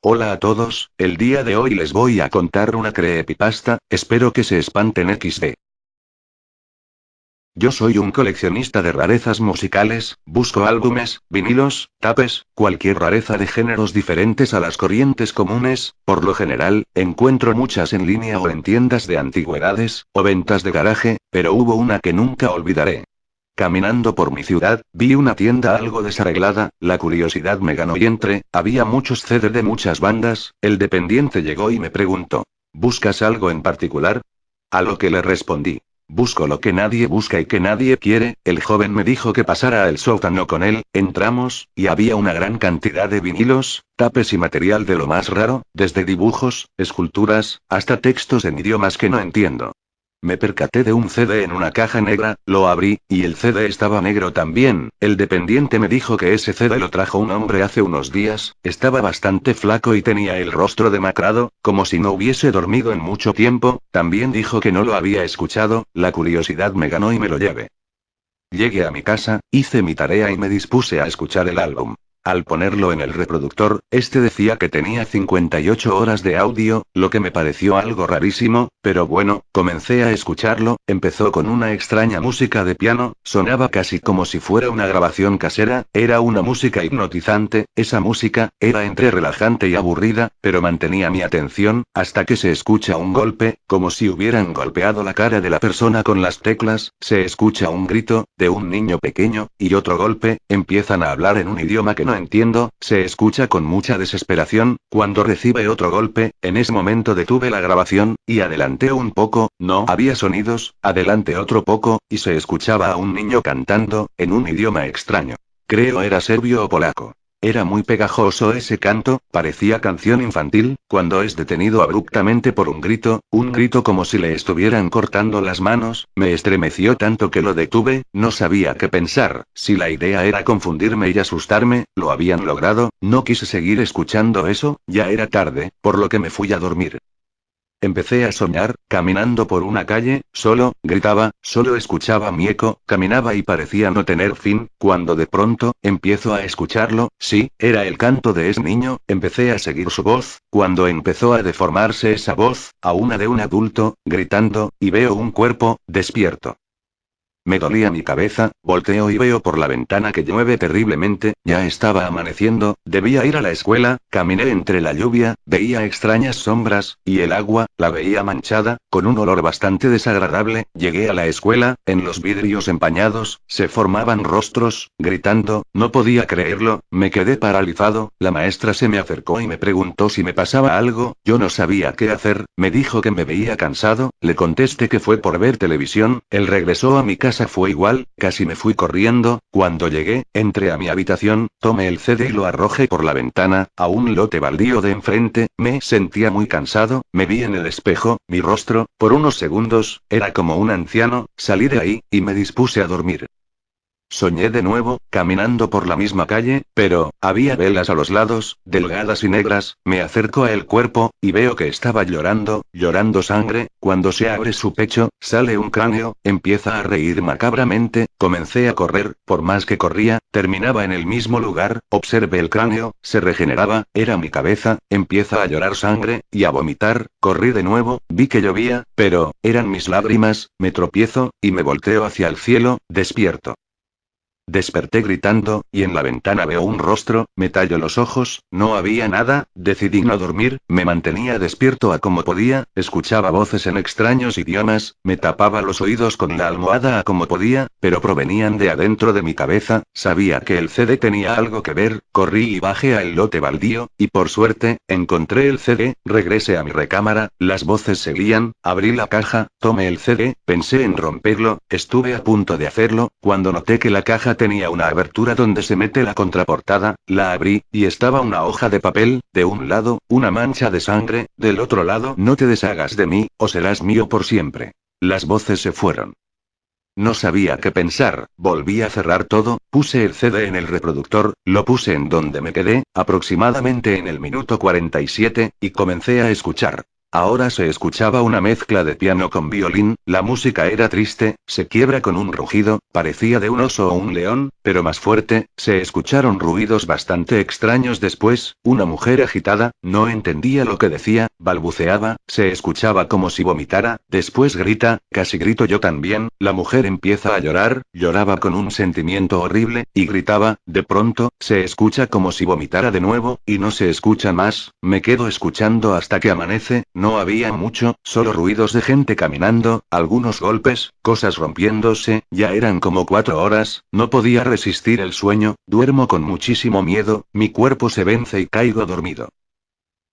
Hola a todos, el día de hoy les voy a contar una creepypasta, espero que se espanten XD. Yo soy un coleccionista de rarezas musicales, busco álbumes, vinilos, tapes, cualquier rareza de géneros diferentes a las corrientes comunes, por lo general, encuentro muchas en línea o en tiendas de antigüedades, o ventas de garaje, pero hubo una que nunca olvidaré. Caminando por mi ciudad, vi una tienda algo desarreglada, la curiosidad me ganó y entré, había muchos CD de muchas bandas, el dependiente llegó y me preguntó, ¿buscas algo en particular? A lo que le respondí, busco lo que nadie busca y que nadie quiere, el joven me dijo que pasara al sótano con él, entramos, y había una gran cantidad de vinilos, tapes y material de lo más raro, desde dibujos, esculturas, hasta textos en idiomas que no entiendo. Me percaté de un CD en una caja negra, lo abrí, y el CD estaba negro también. El dependiente me dijo que ese CD lo trajo un hombre hace unos días, estaba bastante flaco y tenía el rostro demacrado, como si no hubiese dormido en mucho tiempo, también dijo que no lo había escuchado, la curiosidad me ganó y me lo llevé. Llegué a mi casa, hice mi tarea y me dispuse a escuchar el álbum. Al ponerlo en el reproductor, este decía que tenía 58 horas de audio, lo que me pareció algo rarísimo, pero bueno, comencé a escucharlo, empezó con una extraña música de piano, sonaba casi como si fuera una grabación casera, era una música hipnotizante, esa música, era entre relajante y aburrida, pero mantenía mi atención, hasta que se escucha un golpe, como si hubieran golpeado la cara de la persona con las teclas, se escucha un grito, de un niño pequeño, y otro golpe, empiezan a hablar en un idioma que no entiendo, se escucha con mucha desesperación, cuando recibe otro golpe, en ese momento detuve la grabación, y adelanté un poco, no había sonidos, adelanté otro poco, y se escuchaba a un niño cantando, en un idioma extraño. Creo era serbio o polaco. Era muy pegajoso ese canto, parecía canción infantil, cuando es detenido abruptamente por un grito como si le estuvieran cortando las manos, me estremeció tanto que lo detuve, no sabía qué pensar, si la idea era confundirme y asustarme, lo habían logrado, no quise seguir escuchando eso, ya era tarde, por lo que me fui a dormir. Empecé a soñar, caminando por una calle, solo, gritaba, solo escuchaba mi eco, caminaba y parecía no tener fin, cuando de pronto, empiezo a escucharlo, sí, era el canto de ese niño, empecé a seguir su voz, cuando empezó a deformarse esa voz, a una de un adulto, gritando, y veo un cuerpo, despierto. Me dolía mi cabeza, volteo y veo por la ventana que llueve terriblemente, ya estaba amaneciendo, debía ir a la escuela, caminé entre la lluvia, veía extrañas sombras, y el agua, la veía manchada, con un olor bastante desagradable, llegué a la escuela, en los vidrios empañados, se formaban rostros, gritando, no podía creerlo, me quedé paralizado, la maestra se me acercó y me preguntó si me pasaba algo, yo no sabía qué hacer, me dijo que me veía cansado, le contesté que fue por ver televisión, él regresó a mi casa fue igual, casi me fui corriendo, cuando llegué, entré a mi habitación, tomé el CD y lo arrojé por la ventana, a un lote baldío de enfrente, me sentía muy cansado, me vi en el espejo, mi rostro, por unos segundos, era como un anciano, salí de ahí, y me dispuse a dormir. Soñé de nuevo, caminando por la misma calle, pero, había velas a los lados, delgadas y negras, me acerco a el cuerpo, y veo que estaba llorando, llorando sangre, cuando se abre su pecho, sale un cráneo, empieza a reír macabramente, comencé a correr, por más que corría, terminaba en el mismo lugar, observé el cráneo, se regeneraba, era mi cabeza, empieza a llorar sangre, y a vomitar, corrí de nuevo, vi que llovía, pero, eran mis lágrimas, me tropiezo, y me volteo hacia el cielo, despierto. Desperté gritando, y en la ventana veo un rostro, me tallo los ojos, no había nada, decidí no dormir, me mantenía despierto a como podía, escuchaba voces en extraños idiomas, me tapaba los oídos con la almohada a como podía, pero provenían de adentro de mi cabeza, sabía que el CD tenía algo que ver, corrí y bajé al lote baldío, y por suerte, encontré el CD, regresé a mi recámara, las voces seguían, abrí la caja, tomé el CD, pensé en romperlo, estuve a punto de hacerlo, cuando noté que la caja tenía una abertura donde se mete la contraportada, la abrí, y estaba una hoja de papel, de un lado, una mancha de sangre, del otro lado, no te deshagas de mí, o serás mío por siempre. Las voces se fueron. No sabía qué pensar, volví a cerrar todo, puse el CD en el reproductor, lo puse en donde me quedé, aproximadamente en el minuto 47, y comencé a escuchar. Ahora se escuchaba una mezcla de piano con violín, la música era triste, se quiebra con un rugido, parecía de un oso o un león, pero más fuerte, se escucharon ruidos bastante extraños después, una mujer agitada, no entendía lo que decía, balbuceaba, se escuchaba como si vomitara, después grita, casi grito yo también, la mujer empieza a llorar, lloraba con un sentimiento horrible, y gritaba, de pronto, se escucha como si vomitara de nuevo, y no se escucha más, me quedo escuchando hasta que amanece. No había mucho, solo ruidos de gente caminando, algunos golpes, cosas rompiéndose, ya eran como 4 horas, no podía resistir el sueño, duermo con muchísimo miedo, mi cuerpo se vence y caigo dormido.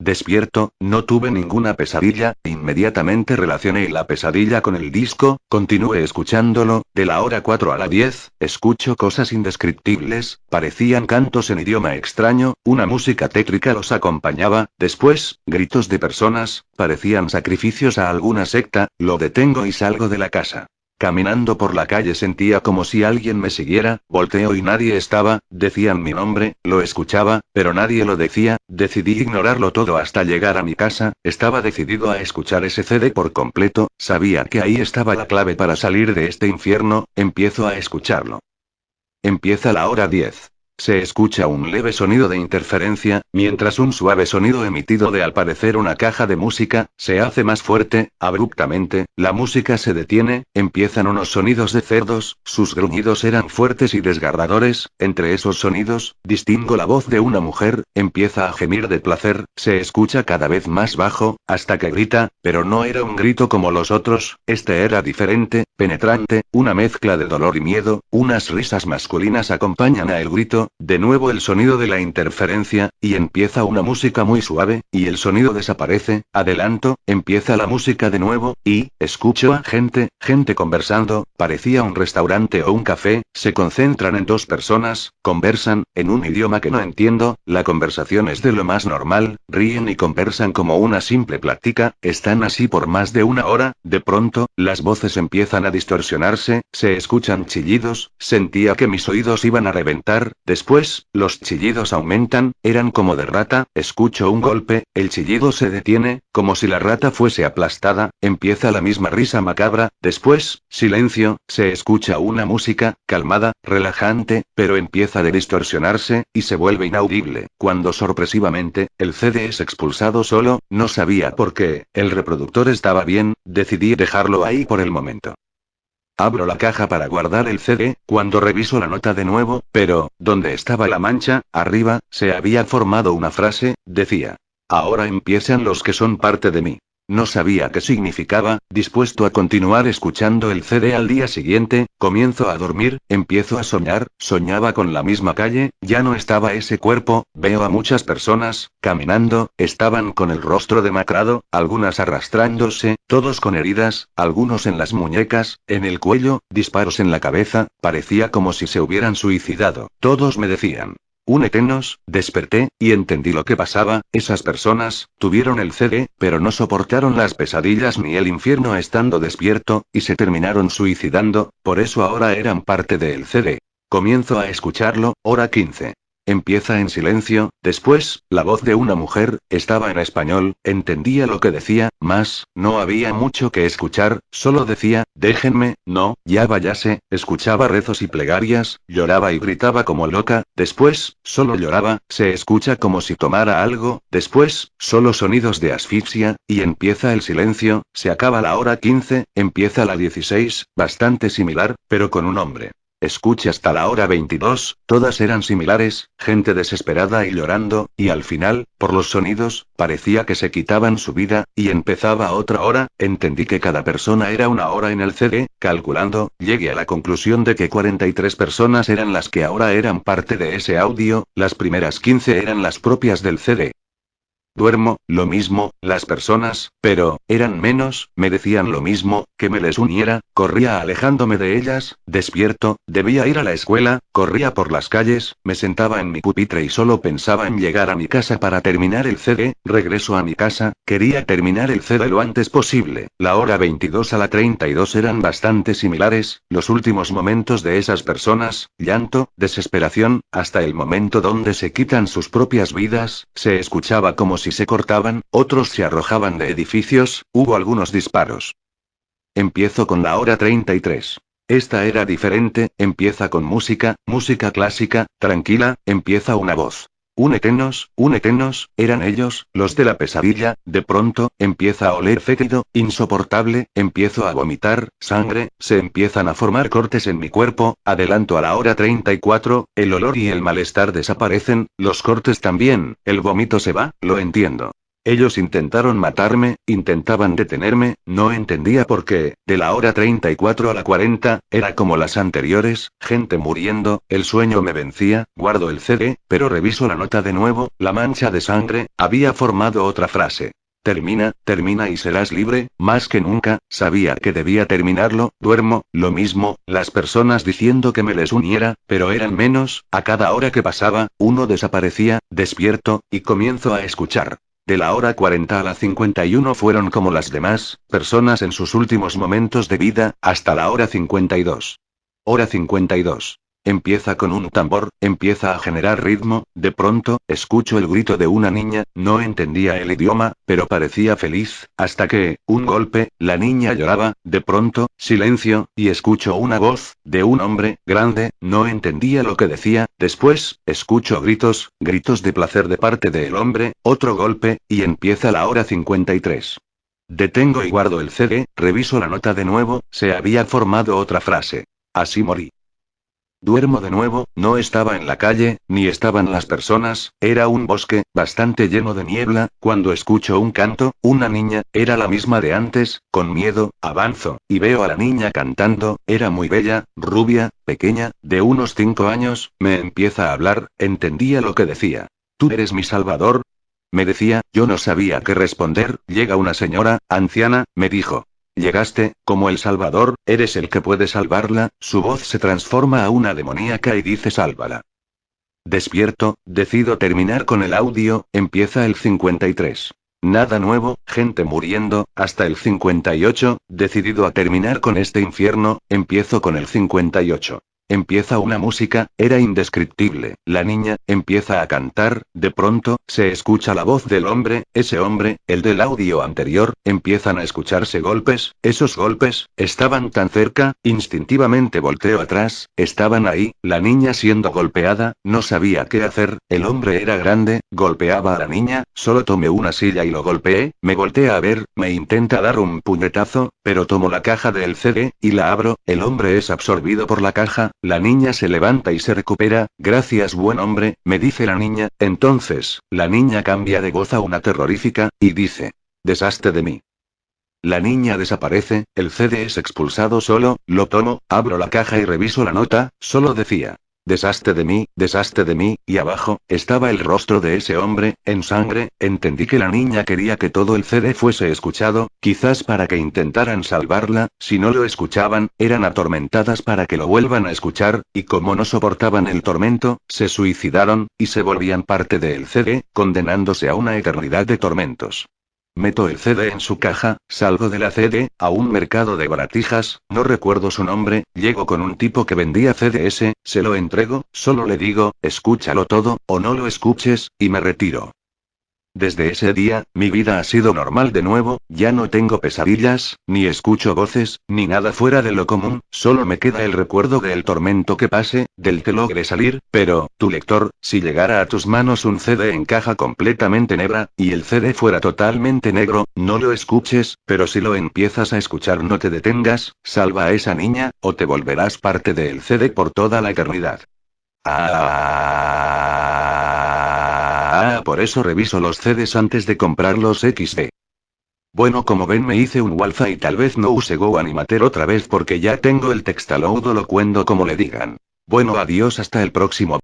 Despierto, no tuve ninguna pesadilla, inmediatamente relacioné la pesadilla con el disco, continué escuchándolo, de la hora 4 a la 10, escucho cosas indescriptibles, parecían cantos en idioma extraño, una música tétrica los acompañaba, después, gritos de personas, parecían sacrificios a alguna secta, lo detengo y salgo de la casa. Caminando por la calle sentía como si alguien me siguiera, volteo y nadie estaba, decían mi nombre, lo escuchaba, pero nadie lo decía, decidí ignorarlo todo hasta llegar a mi casa, estaba decidido a escuchar ese CD por completo, sabía que ahí estaba la clave para salir de este infierno, empiezo a escucharlo. Empieza la hora 10. Se escucha un leve sonido de interferencia, mientras un suave sonido emitido de al parecer una caja de música, se hace más fuerte, abruptamente, la música se detiene, empiezan unos sonidos de cerdos, sus gruñidos eran fuertes y desgarradores, entre esos sonidos, distingo la voz de una mujer, empieza a gemir de placer, se escucha cada vez más bajo, hasta que grita, pero no era un grito como los otros, este era diferente, penetrante, una mezcla de dolor y miedo, unas risas masculinas acompañan a el grito, de nuevo el sonido de la interferencia, y empieza una música muy suave, y el sonido desaparece, adelanto, empieza la música de nuevo, y, escucho a gente conversando, parecía un restaurante o un café, se concentran en dos personas, conversan, en un idioma que no entiendo, la conversación es de lo más normal, ríen y conversan como una simple plática, están así por más de una hora, de pronto, las voces empiezan a distorsionarse, se escuchan chillidos, sentía que mis oídos iban a reventar, después, los chillidos aumentan, eran como de rata, escucho un golpe, el chillido se detiene, como si la rata fuese aplastada, empieza la misma risa macabra, después, silencio, se escucha una música, calmada, relajante, pero empieza a distorsionarse, y se vuelve inaudible, cuando sorpresivamente, el CD es expulsado solo, no sabía por qué, el reproductor estaba bien, decidí dejarlo ahí por el momento. Abro la caja para guardar el CD, cuando reviso la nota de nuevo, pero, donde estaba la mancha, arriba, se había formado una frase, decía. Ahora empiezan los que son parte de mí. No sabía qué significaba, dispuesto a continuar escuchando el CD al día siguiente, comienzo a dormir, empiezo a soñar, soñaba con la misma calle, ya no estaba ese cuerpo, veo a muchas personas, caminando, estaban con el rostro demacrado, algunas arrastrándose, todos con heridas, algunos en las muñecas, en el cuello, disparos en la cabeza, parecía como si se hubieran suicidado, todos me decían. Únetenos, desperté, y entendí lo que pasaba, esas personas, tuvieron el CD, pero no soportaron las pesadillas ni el infierno estando despierto, y se terminaron suicidando, por eso ahora eran parte del CD. Comienzo a escucharlo, hora 15. Empieza en silencio, después, la voz de una mujer, estaba en español, entendía lo que decía, más, no había mucho que escuchar, solo decía, déjenme, no, ya váyase, escuchaba rezos y plegarias, lloraba y gritaba como loca, después, solo lloraba, se escucha como si tomara algo, después, solo sonidos de asfixia, y empieza el silencio, se acaba la hora 15, empieza la 16, bastante similar, pero con un hombre. Escuché hasta la hora 22, todas eran similares, gente desesperada y llorando, y al final, por los sonidos, parecía que se quitaban su vida, y empezaba otra hora, entendí que cada persona era una hora en el CD, calculando, llegué a la conclusión de que 43 personas eran las que ahora eran parte de ese audio, las primeras 15 eran las propias del CD. Duermo, lo mismo, las personas, pero, eran menos, me decían lo mismo, que me les uniera, corría alejándome de ellas, despierto, debía ir a la escuela, corría por las calles, me sentaba en mi pupitre y solo pensaba en llegar a mi casa para terminar el CD, regreso a mi casa, quería terminar el CD lo antes posible, la hora 22 a la 32 eran bastante similares, los últimos momentos de esas personas, llanto, desesperación, hasta el momento donde se quitan sus propias vidas, se escuchaba como si y se cortaban, otros se arrojaban de edificios, hubo algunos disparos. Empiezo con la hora 33. Esta era diferente, empieza con música, música clásica, tranquila, empieza una voz. Únetenos, eran ellos, los de la pesadilla, de pronto, empieza a oler fétido, insoportable, empiezo a vomitar, sangre, se empiezan a formar cortes en mi cuerpo, adelanto a la hora 34, el olor y el malestar desaparecen, los cortes también, el vómito se va, lo entiendo. Ellos intentaron matarme, intentaban detenerme, no entendía por qué, de la hora 34 a la 40, era como las anteriores, gente muriendo, el sueño me vencía, guardo el CD, pero reviso la nota de nuevo, la mancha de sangre, había formado otra frase. Termina y serás libre, más que nunca, sabía que debía terminarlo, duermo, lo mismo, las personas diciendo que me les uniera, pero eran menos, a cada hora que pasaba, uno desaparecía, despierto, y comienzo a escuchar. De la hora 40 a la 51 fueron como las demás, personas en sus últimos momentos de vida, hasta la hora 52. Hora 52. Empieza con un tambor, empieza a generar ritmo, de pronto, escucho el grito de una niña, no entendía el idioma, pero parecía feliz, hasta que, un golpe, la niña lloraba, de pronto, silencio, y escucho una voz, de un hombre, grande, no entendía lo que decía, después, escucho gritos, gritos de placer de parte del hombre, otro golpe, y empieza la hora 53. Detengo y guardo el CD, reviso la nota de nuevo, se había formado otra frase. Así morí. Duermo de nuevo, no estaba en la calle, ni estaban las personas, era un bosque, bastante lleno de niebla, cuando escucho un canto, una niña, era la misma de antes, con miedo, avanzo, y veo a la niña cantando, era muy bella, rubia, pequeña, de unos 5 años, me empieza a hablar, entendía lo que decía. ¿Tú eres mi salvador? Me decía, yo no sabía qué responder, llega una señora, anciana, me dijo. Llegaste, como el Salvador, eres el que puede salvarla, su voz se transforma a una demoníaca y dice sálvala. Despierto, decido terminar con el audio, empieza el 53. Nada nuevo, gente muriendo, hasta el 58, decidido a terminar con este infierno, empiezo con el 58. Empieza una música, era indescriptible, la niña, empieza a cantar, de pronto, se escucha la voz del hombre, ese hombre, el del audio anterior, empiezan a escucharse golpes, esos golpes, estaban tan cerca, instintivamente volteo atrás, estaban ahí, la niña siendo golpeada, no sabía qué hacer, el hombre era grande, golpeaba a la niña, solo tomé una silla y lo golpeé, me voltea a ver, me intenta dar un puñetazo, pero tomo la caja del CD, y la abro, el hombre es absorbido por la caja, la niña se levanta y se recupera, gracias buen hombre, me dice la niña, entonces, la niña cambia de voz a una terrorífica, y dice, deshazte de mí. La niña desaparece, el CD es expulsado solo, lo tomo, abro la caja y reviso la nota, solo decía. Deshazte de mí, y abajo, estaba el rostro de ese hombre, en sangre, entendí que la niña quería que todo el CD fuese escuchado, quizás para que intentaran salvarla, si no lo escuchaban, eran atormentadas para que lo vuelvan a escuchar, y como no soportaban el tormento, se suicidaron, y se volvían parte del CD, condenándose a una eternidad de tormentos. Meto el CD en su caja, salgo de la CD, a un mercado de baratijas, no recuerdo su nombre, llego con un tipo que vendía CDs, se lo entrego, solo le digo, escúchalo todo, o no lo escuches, y me retiro. Desde ese día, mi vida ha sido normal de nuevo, ya no tengo pesadillas, ni escucho voces, ni nada fuera de lo común, solo me queda el recuerdo del tormento que pase, del que logre salir, pero, tu lector, si llegara a tus manos un CD en caja completamente negra, y el CD fuera totalmente negro, no lo escuches, pero si lo empiezas a escuchar no te detengas, salva a esa niña, o te volverás parte del CD por toda la eternidad. Por eso reviso los CDs antes de comprarlos XD. Bueno, como ven me hice un Walfa y tal vez no use GoAnimator otra vez porque ya tengo el Textaload o lo cuento como le digan. Bueno, adiós hasta el próximo.